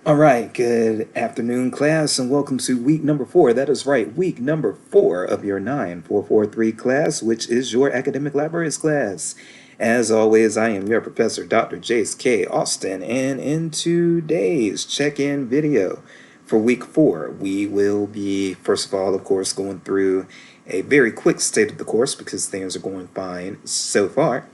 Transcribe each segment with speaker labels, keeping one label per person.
Speaker 1: All right, good afternoon, class, and welcome to week number 4. That is right, week number 4 of your 9443 class, which is your academic libraries class. As always, I am your professor, Dr. Jace K. Austin, and in today's check-in video for week 4, we will be, first of all, of course, going through a very quick state of the course because things are going fine so far.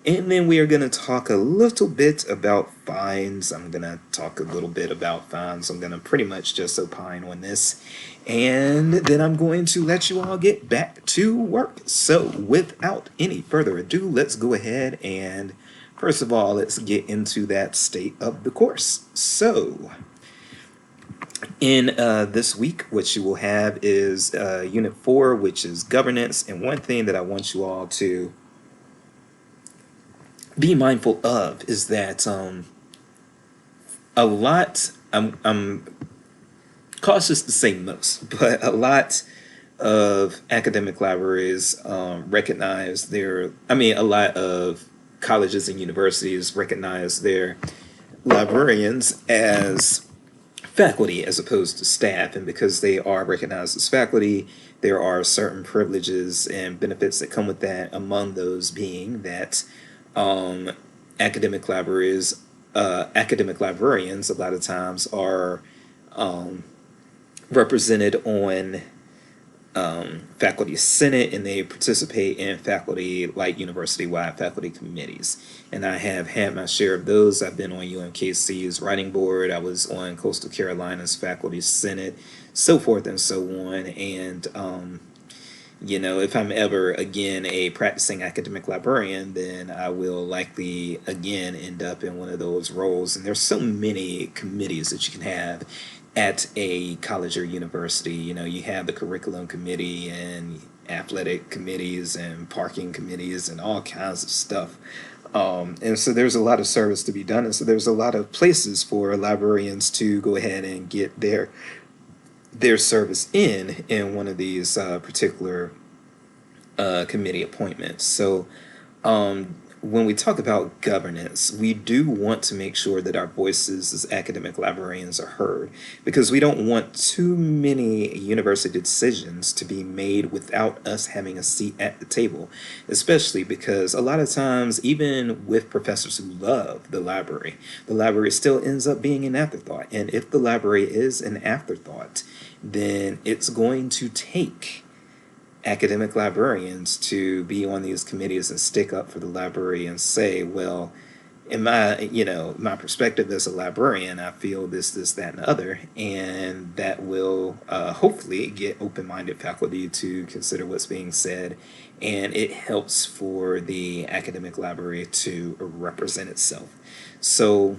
Speaker 1: And then we are going to talk a little bit about fines. I'm going to talk a little bit about fines. I'm going to pretty much just opine on this. And then I'm going to let you all get back to work. So without any further ado, let's go ahead and first of all, let's get into that state of the course. So in this week, what you will have is Unit 4, which is governance. And one thing that I want you all to be mindful of is that a lot I'm cautious to say most, but a lot of academic libraries recognize a lot of colleges and universities recognize their librarians as faculty as opposed to staff, and because they are recognized as faculty, there are certain privileges and benefits that come with that, among those being that um, academic libraries, academic librarians, a lot of times are represented on faculty senate, and they participate in faculty like university-wide faculty committees. And I have had my share of those. I've been on UMKC's writing board. I was on Coastal Carolina's faculty senate, so forth and so on. And if I'm ever again a practicing academic librarian, then I will likely again end up in one of those roles. And there's so many committees that you can have at a college or university. You have the curriculum committee and athletic committees and parking committees and all kinds of stuff. And so there's a lot of service to be done. And so there's a lot of places for librarians to go ahead and get their service in one of these particular committee appointments. So when we talk about governance, we do want to make sure that our voices as academic librarians are heard, because we don't want too many university decisions to be made without us having a seat at the table, especially because a lot of times, even with professors who love the library still ends up being an afterthought. And if the library is an afterthought, then it's going to take academic librarians to be on these committees and stick up for the library and say, well, in my perspective as a librarian, I feel this, that, and the other, and that will hopefully get open-minded faculty to consider what's being said, and it helps for the academic library to represent itself. So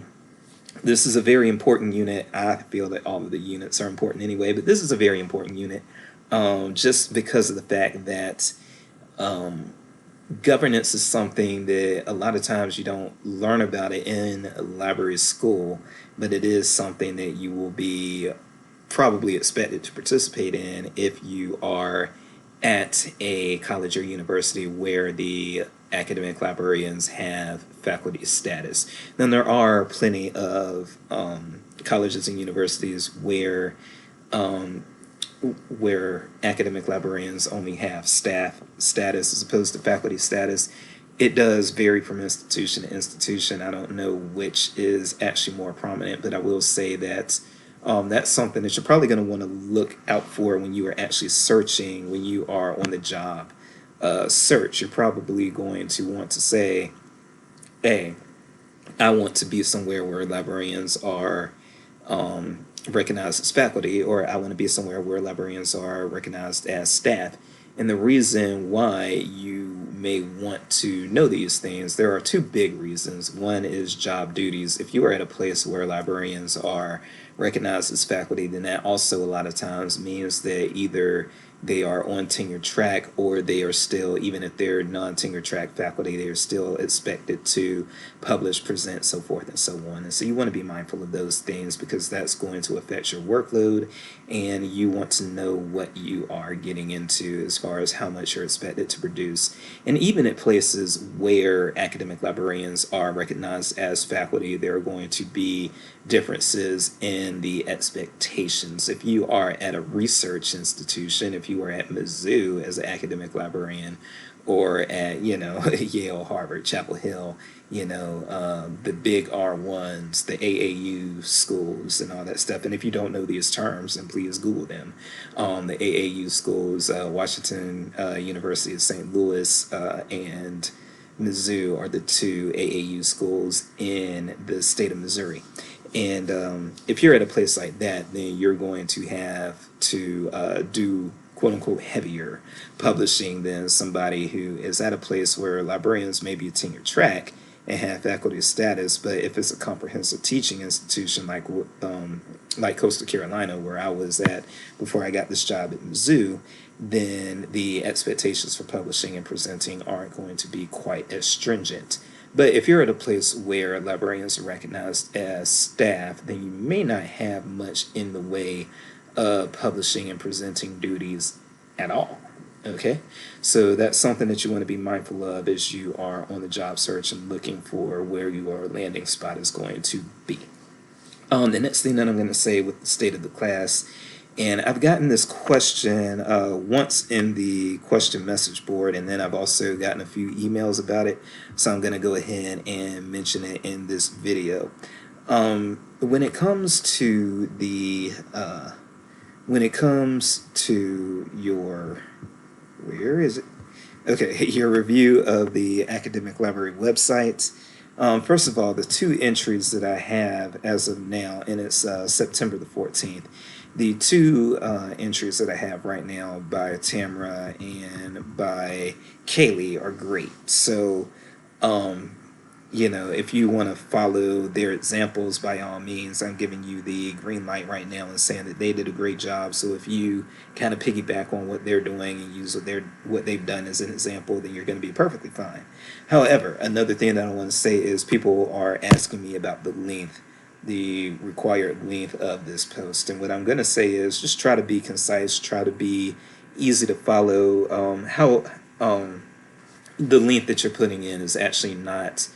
Speaker 1: this is a very important unit. I feel that all of the units are important anyway, but this is a very important unit, just because of the fact that governance is something that a lot of times you don't learn about it in library school, but it is something that you will be probably expected to participate in if you are at a college or university where the academic librarians have faculty status. Then there are plenty of colleges and universities where academic librarians only have staff status as opposed to faculty status. It does vary from institution to institution. I don't know which is actually more prominent, but I will say that that's something that you're probably going to want to look out for when you are actually searching, when you are on the job search. You're probably going to want to say, hey, I want to be somewhere where librarians are recognized as faculty, or I want to be somewhere where librarians are recognized as staff. And the reason why you may want to know these things, there are two big reasons. One is job duties. If you are at a place where librarians are recognized as faculty, then that also a lot of times means that either they are on tenure track, or they are still, even if they're non-tenure track faculty, they are still expected to publish, present, so forth and so on. And so you want to be mindful of those things, because that's going to affect your workload, and you want to know what you are getting into as far as how much you're expected to produce. And even at places where academic librarians are recognized as faculty, there are going to be differences in the expectations. If you are at a research institution, if you are at Mizzou as an academic librarian, or at, Yale, Harvard, Chapel Hill, the big R1s, the AAU schools, and all that stuff. And if you don't know these terms, then please Google them. The AAU schools, Washington University of St. Louis, and Mizzou are the two AAU schools in the state of Missouri. And if you're at a place like that, then you're going to have to do quote unquote heavier publishing than somebody who is at a place where librarians may be a tenure track and have faculty status. But if it's a comprehensive teaching institution like Coastal Carolina, where I was at before I got this job at Mizzou, then the expectations for publishing and presenting aren't going to be quite as stringent. But if you're at a place where librarians are recognized as staff, then you may not have much in the way of publishing and presenting duties at all. Okay, so that's something that you want to be mindful of as you are on the job search and looking for where your landing spot is going to be. The next thing that I'm going to say with the state of the class, and I've gotten this question once in the question message board, and then I've also gotten a few emails about it, so I'm going to go ahead and mention it in this video. When it comes to your, where is it? Okay, your review of the academic library website. First of all, the two entries that I have as of now, and it's September the 14th, the two entries that I have right now by Tamara and by Kaylee are great. So, if you want to follow their examples, by all means, I'm giving you the green light right now and saying that they did a great job. So if you kind of piggyback on what they're doing and use what they've done as an example, then you're going to be perfectly fine. However, another thing that I want to say is people are asking me about the required length of this post. And what I'm going to say is just try to be concise, try to be easy to follow. How the length that you're putting in is actually not,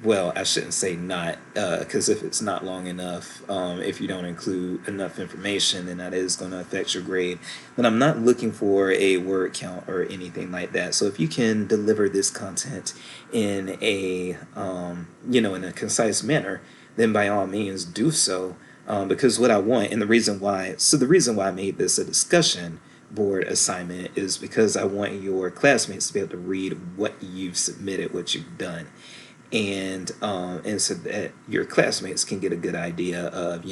Speaker 1: well, I shouldn't say not, because if it's not long enough, if you don't include enough information, then that is going to affect your grade. But I'm not looking for a word count or anything like that. So if you can deliver this content in a, in a concise manner, then by all means do so. Because what I want, and the reason why I made this a discussion board assignment is because I want your classmates to be able to read what you've submitted, what you've done. And so that your classmates can get a good idea of,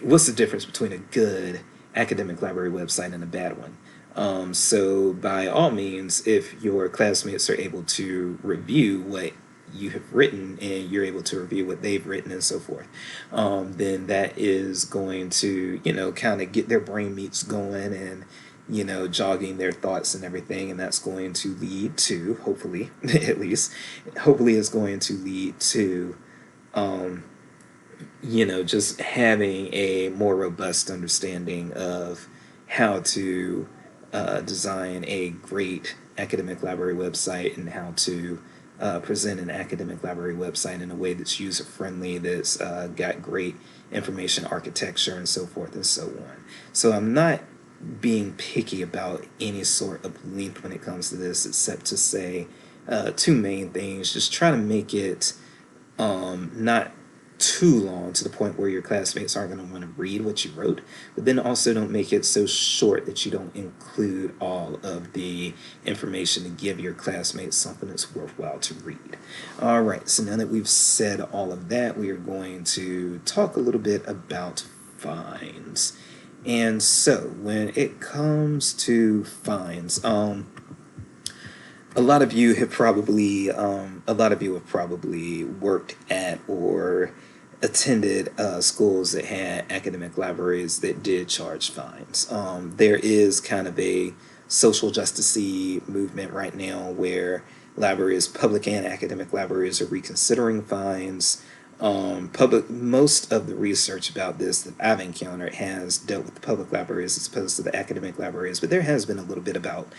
Speaker 1: what's the difference between a good academic library website and a bad one. So by all means, if your classmates are able to review what you have written and you're able to review what they've written and so forth, then that is going to, kind of get their brain meats going and, jogging their thoughts and everything. And that's going to lead to, hopefully, at least, is going to lead to, just having a more robust understanding of how to design a great academic library website and how to present an academic library website in a way that's user-friendly, that's got great information architecture and so forth and so on. So I'm not being picky about any sort of length when it comes to this, except to say two main things. Just try to make it not too long to the point where your classmates aren't going to want to read what you wrote, but then also don't make it so short that you don't include all of the information to give your classmates something that's worthwhile to read. All right, so now that we've said all of that, we are going to talk a little bit about fines. And so when it comes to fines, a lot of you have probably worked at or attended schools that had academic libraries that did charge fines. There is kind of a social justice movement right now where libraries, public and academic libraries, are reconsidering fines. Most of the research about this that I've encountered has dealt with the public libraries as opposed to the academic libraries, but there has been a little bit about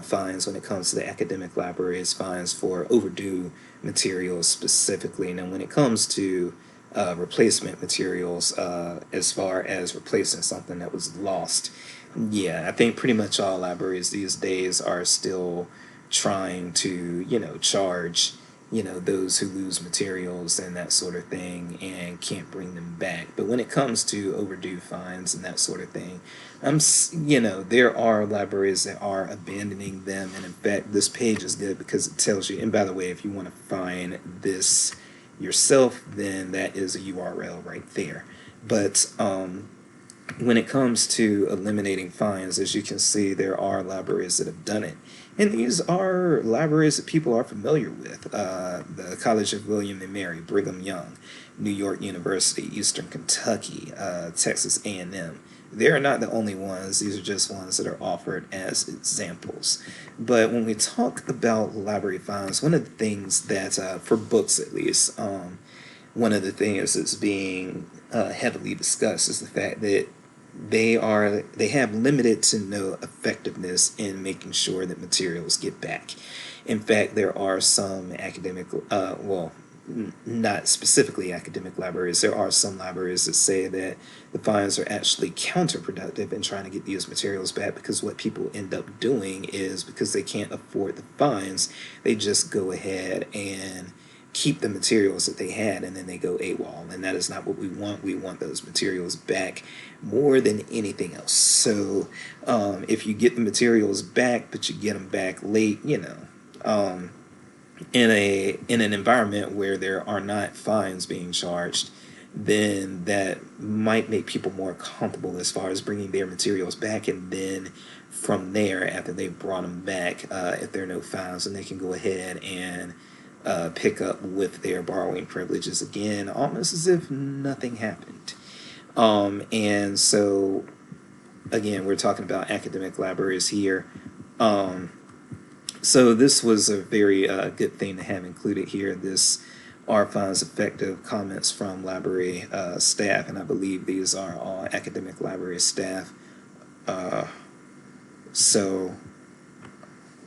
Speaker 1: fines when it comes to the academic libraries, fines for overdue materials specifically. Now, when it comes to replacement materials, as far as replacing something that was lost, yeah, I think pretty much all libraries these days are still trying to, charge, those who lose materials and that sort of thing and can't bring them back. But when it comes to overdue fines and that sort of thing, there are libraries that are abandoning them. And in fact, this page is good because it tells you, and by the way, if you want to find this yourself, then that is a URL right there. But when it comes to eliminating fines, as you can see, there are libraries that have done it. And these are libraries that people are familiar with. The College of William and Mary, Brigham Young, New York University, Eastern Kentucky, Texas A&M. They're not the only ones. These are just ones that are offered as examples. But when we talk about library fines, one of the things that, for books at least, one of the things that's being heavily discussed is the fact that they have limited to no effectiveness in making sure that materials get back. In fact, there are some academic, not specifically academic libraries, there are some libraries that say that the fines are actually counterproductive in trying to get these materials back, because what people end up doing is, because they can't afford the fines, they just go ahead and keep the materials that they had, and then they go AWOL, and that is not what we want. We want those materials back more than anything else. So if you get the materials back, but you get them back late, in an environment where there are not fines being charged, then that might make people more comfortable as far as bringing their materials back. And then from there, after they've brought them back, if there are no fines, then they can go ahead and pick up with their borrowing privileges again, almost as if nothing happened. And so, again, we're talking about academic libraries here. So this was a very good thing to have included here. This are fines effective comments from library staff, and I believe these are all academic library staff. So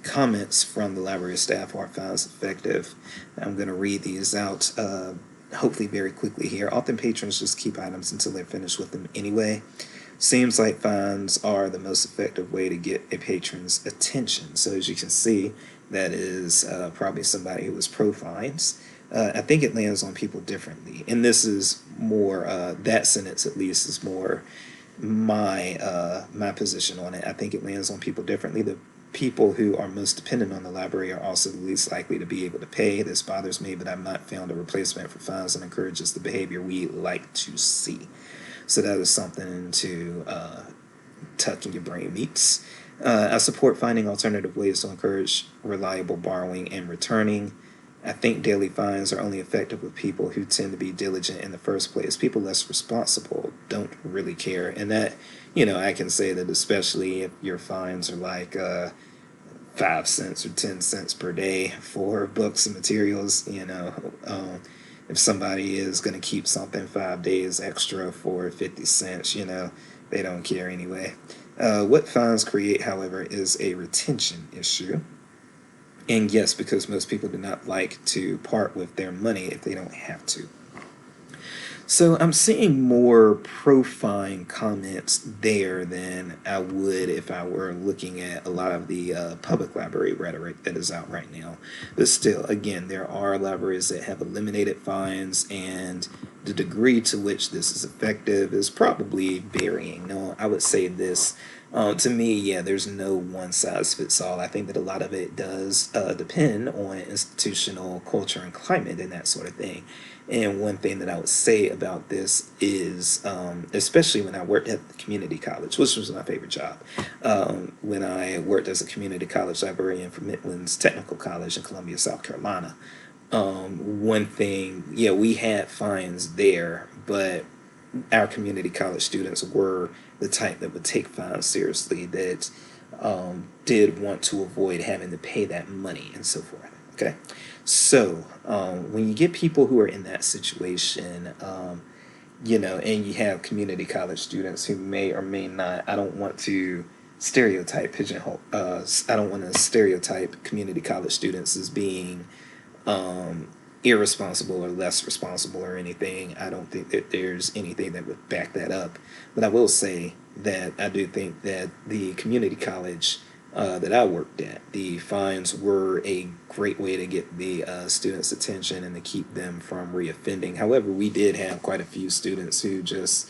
Speaker 1: comments from the library staff are fines effective. I'm going to read these out hopefully very quickly here. Often patrons just keep items until they're finished with them anyway. Seems like fines are the most effective way to get a patron's attention. So as you can see, that is probably somebody who was pro fines. I think it lands on people differently. And this is more, that sentence at least is more my position on it. I think it lands on people differently. The people who are most dependent on the library are also the least likely to be able to pay. This bothers me, but I've not found a replacement for fines and encourages the behavior we like to see. So that is something to tuck in your brain meats. I support finding alternative ways to encourage reliable borrowing and returning. I think daily fines are only effective with people who tend to be diligent in the first place. People less responsible don't really care. And that, I can say that especially if your fines are like 5 cents or 10 cents per day for books and materials, if somebody is going to keep something 5 days extra for 50 cents, they don't care anyway. What fines create, however, is a retention issue. And yes, because most people do not like to part with their money if they don't have to. So I'm seeing more pro-fine comments there than I would if I were looking at a lot of the public library rhetoric that is out right now. But still, again, there are libraries that have eliminated fines, and the degree to which this is effective is probably varying. No, I would say this. To me, yeah, there's no one size fits all. I think that a lot of it does depend on institutional culture and climate and that sort of thing. And one thing that I would say about this is, especially when I worked at the community college, which was my favorite job, when I worked as a community college librarian for Midlands Technical College in Columbia, South Carolina, One thing, yeah, we had fines there, but our community college students were the type that would take fines seriously, that did want to avoid having to pay that money and so forth. Okay, so when you get people who are in that situation, and you have community college students who may or may not, I don't want to stereotype pigeonhole, I don't want to stereotype community college students as being irresponsible or less responsible or anything. I don't think that there's anything that would back that up. But I will say that I do think that the community college that I worked at, the fines were a great way to get the students' attention and to keep them from reoffending. However, we did have quite a few students who just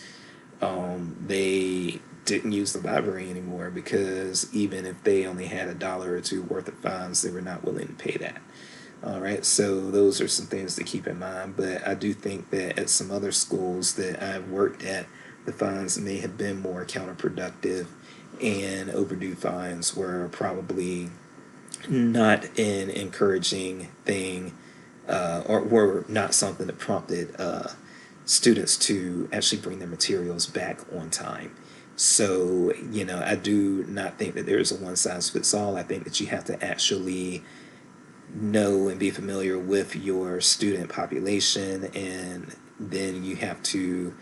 Speaker 1: they didn't use the library anymore, because even if they only had $1 or $2 worth of fines, they were not willing to pay that. All right, so those are some things to keep in mind. But I do think that at some other schools that I've worked at, the fines may have been more counterproductive, and overdue fines were probably not an encouraging thing, or were not something that prompted students to actually bring their materials back on time. So, I do not think that there's a one size fits all. I think that you have to actually know and be familiar with your student population, and then you have to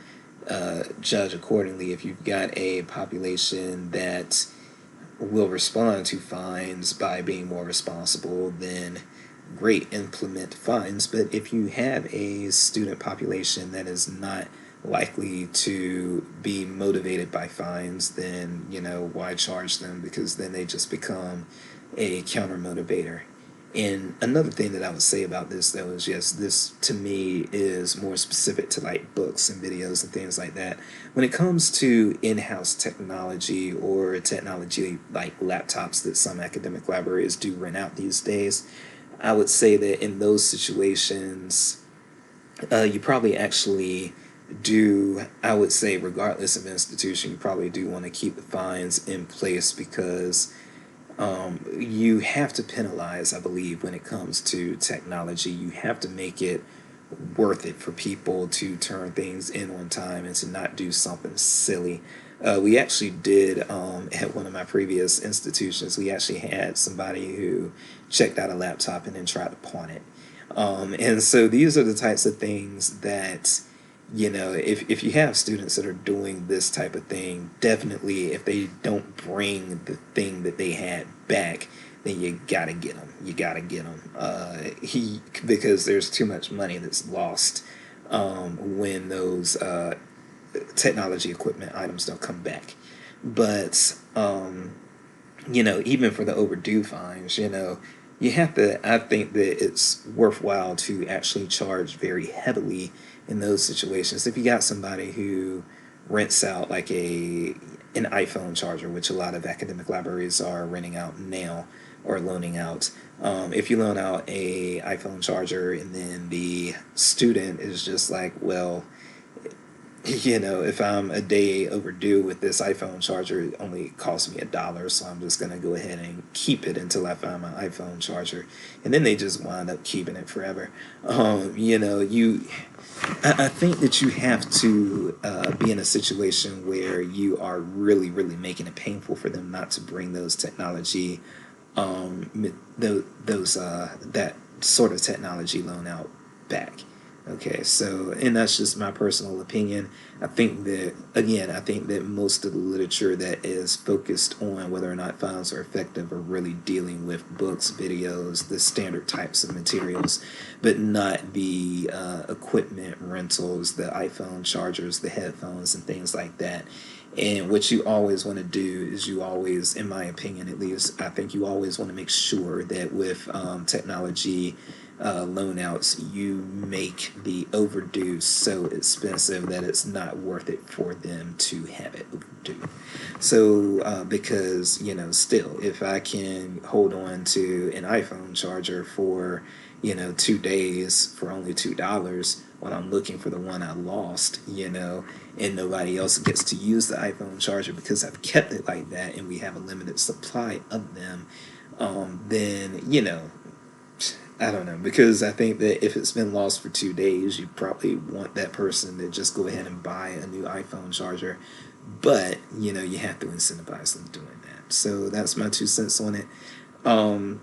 Speaker 1: judge accordingly. If you've got a population that will respond to fines by being more responsible, then great, implement fines. But if you have a student population that is not likely to be motivated by fines, then why charge them? Because then they just become a counter motivator. And another thing that I would say about this, though, is yes, this to me is more specific to like books and videos and things like that. When it comes to in-house technology, or technology like laptops that some academic libraries do rent out these days, I would say that in those situations, you probably actually do, I would say, regardless of institution, you probably do want to keep the fines in place, because you have to penalize, I believe, when it comes to technology. You have to make it worth it for people to turn things in on time and to not do something silly. We actually did, at one of my previous institutions, we actually had somebody who checked out a laptop and then tried to pawn it. And so these are the types of things that, if you have students that are doing this type of thing, definitely, if they don't bring the thing that they had back, then you gotta get them. You gotta get them. Because there's too much money that's lost when those technology equipment items don't come back. But even for the overdue fines, you have to, I think that it's worthwhile to actually charge very heavily in those situations. If you got somebody who rents out like an iPhone charger, which a lot of academic libraries are renting out now or loaning out. If you loan out a iPhone charger and then the student is just like, well, if I'm a day overdue with this iPhone charger, it only costs me $1, so I'm just gonna go ahead and keep it until I find my iPhone charger, and then they just wind up keeping it forever. I think that you have to be in a situation where you are really, really making it painful for them not to bring those technology, that sort of technology loan out back. Okay, so, and that's just my personal opinion. I think that most of the literature that is focused on whether or not fines are effective are really dealing with books, videos, the standard types of materials, but not the equipment rentals, the iPhone chargers, the headphones, and things like that. And what you always want to do is, you always, in my opinion at least, I think you always want to make sure that with technology loan outs, you make the overdue so expensive that it's not worth it for them to have it overdue. So, because, still, if I can hold on to an iPhone charger for, 2 days for only $2 when I'm looking for the one I lost, and nobody else gets to use the iPhone charger because I've kept it like that and we have a limited supply of them, then, I don't know, because I think that if it's been lost for 2 days, you probably want that person to just go ahead and buy a new iPhone charger. But you have to incentivize them doing that. So that's my 2 cents on it. Um,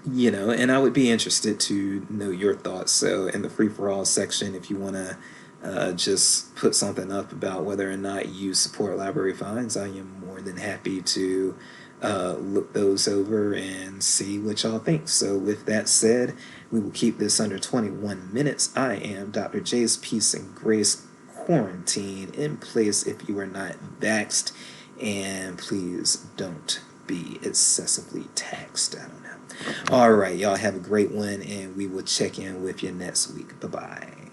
Speaker 1: and I would be interested to know your thoughts. So in the free for all section, if you want to just put something up about whether or not you support library fines, I am more than happy to look those over and see what y'all think. So with that said, we will keep this under 21 minutes. I am Dr. J's Peace and Grace, quarantine in place if you are not vaxxed, and please don't be excessively taxed. I don't know. All right, y'all have a great one, and we will check in with you next week. Bye bye.